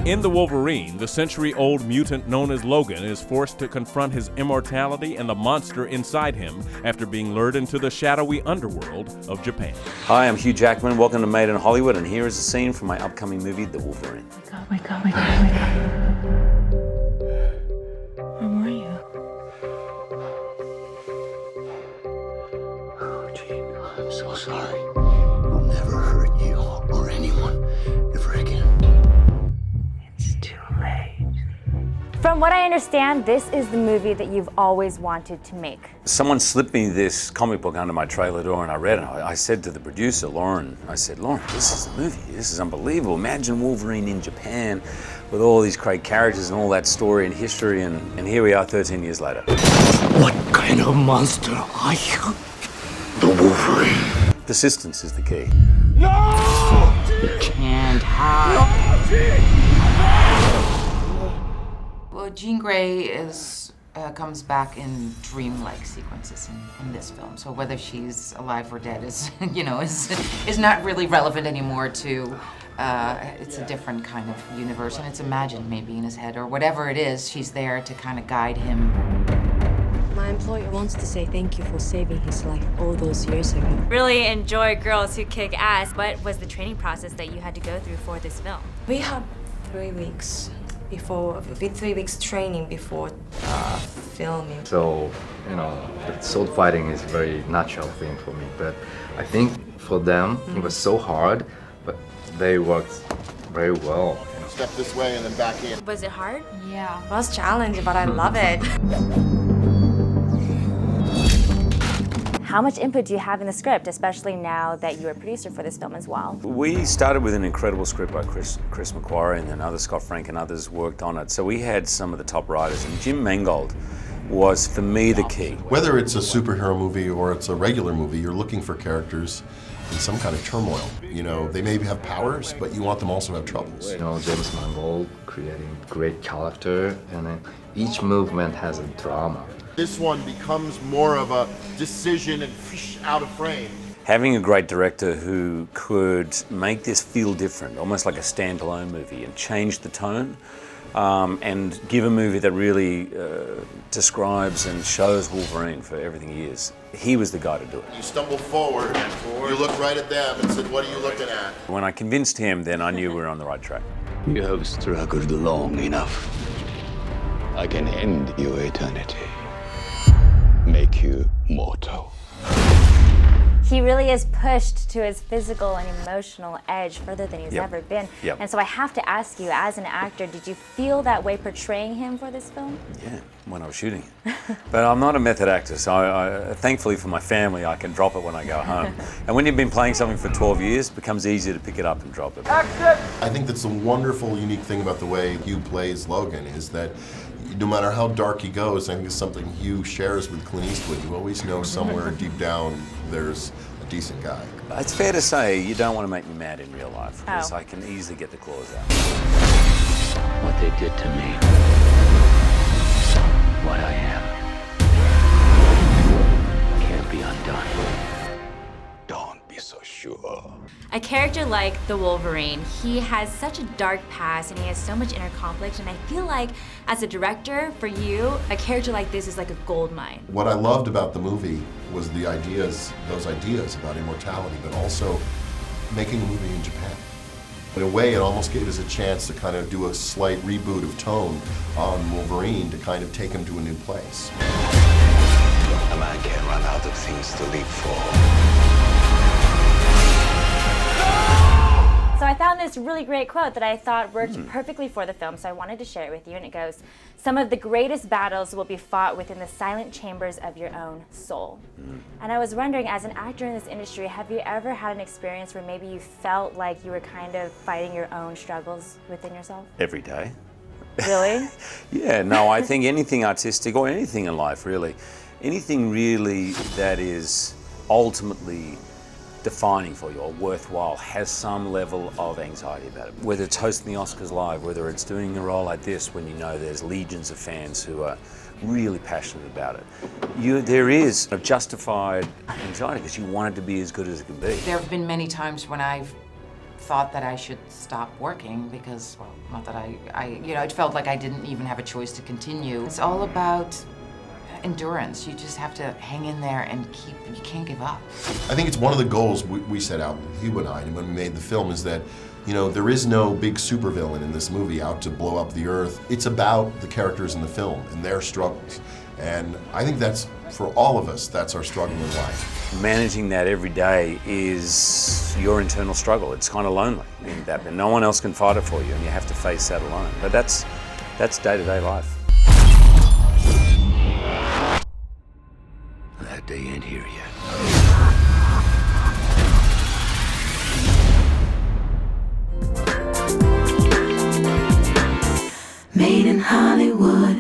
In The Wolverine, the century-old mutant known as Logan is forced to confront his immortality and the monster inside him after being lured into the shadowy underworld of Japan. Hi, I'm Hugh Jackman. Welcome to Made in Hollywood, and here is a scene from my upcoming movie, The Wolverine. Oh my God, my God, my God. Where were you? Oh, Gene, I'm so sorry. I'll never hurt you or anyone ever again. It's too late. From what I understand, this is the movie that you've always wanted to make. Someone slipped me this comic book under my trailer door, and I read it. I said to the producer, Lauren, this is the movie. This is unbelievable. Imagine Wolverine in Japan with all these great characters and all that story and history, and here we are 13 years later. What kind of monster are you? The Wolverine. Persistence is the key. No! You can't hide. Well, Jean Grey comes back in dream-like sequences in this film. So whether she's alive or dead is, is not really relevant anymore to. It's a different kind of universe, and it's imagined maybe in his head or whatever it is. She's there to kind of guide him. My employer wants to say thank you for saving his life all those years ago. Really enjoy girls who kick ass. What was the training process that you had to go through for this film? We have 3 weeks training before filming. So, the sword fighting is a very natural thing for me, but I think for them, it was so hard, but they worked very well. Step this way and then back in. Was it hard? Yeah, it was challenging, but I love it. How much input do you have in the script, especially now that you're a producer for this film as well? We started with an incredible script by Chris McQuarrie, and then others, Scott Frank and others worked on it. So we had some of the top writers, and Jim Mangold was, for me, the key. Whether it's a superhero movie or it's a regular movie, you're looking for characters in some kind of turmoil. They may have powers, but you want them also to have troubles. James Mangold creating great character, and then each movement has a drama. This one becomes more of a decision and out of frame. Having a great director who could make this feel different, almost like a standalone movie, and change the tone, and give a movie that really describes and shows Wolverine for everything he is. He was the guy to do it. You stumbled forward, you looked right at them and said, "What are you looking at?" When I convinced him, then I knew we were on the right track. You have struggled long enough. I can end your eternity. Make you mortal. He really is pushed to his physical and emotional edge further than he's ever been. Yep. And so I have to ask you, as an actor, did you feel that way portraying him for this film? Yeah, when I was shooting it. But I'm not a method actor, so I, thankfully for my family, I can drop it when I go home. And when you've been playing something for 12 years, it becomes easier to pick it up and drop it. I think that's a wonderful, unique thing about the way Hugh plays Logan, is that no matter how dark he goes, I think it's something Hugh shares with Clint Eastwood. You always know somewhere deep down there's a decent guy. It's fair to say you don't want to make me mad in real life, because I can easily get the claws out. What they did to me. What I am. Can't be undone. Don't be so sure. A character like the Wolverine, he has such a dark past and he has so much inner conflict, and I feel like as a director, for you, a character like this is like a gold mine. What I loved about the movie was those ideas about immortality, but also making a movie in Japan. In a way, it almost gave us a chance to kind of do a slight reboot of tone on Wolverine to kind of take him to a new place. A man can't run out of things to live for. So I found this really great quote that I thought worked perfectly for the film, so I wanted to share it with you, and it goes, "Some of the greatest battles will be fought within the silent chambers of your own soul." And I was wondering, as an actor in this industry, have you ever had an experience where maybe you felt like you were kind of fighting your own struggles within yourself? Every day. Really? Yeah, no, I think anything artistic, or anything in life really, anything really that is ultimately defining for you or worthwhile has some level of anxiety about it. Whether it's hosting the Oscars live, whether it's doing a role like this when you know there's legions of fans who are really passionate about it. There is a justified anxiety because you want it to be as good as it can be. There have been many times when I've thought that I should stop working because, well, not that it felt like I didn't even have a choice to continue. It's all about endurance. You just have to hang in there and you can't give up. I think it's one of the goals we set out, Hugh and I, when we made the film, is that, there is no big supervillain in this movie out to blow up the earth. It's about the characters in the film and their struggles. And I think that's, for all of us, that's our struggle in life. Managing that every day is your internal struggle. It's kind of lonely, but no one else can fight it for you, and you have to face that alone. But that's day-to-day life. That day ain't here yet.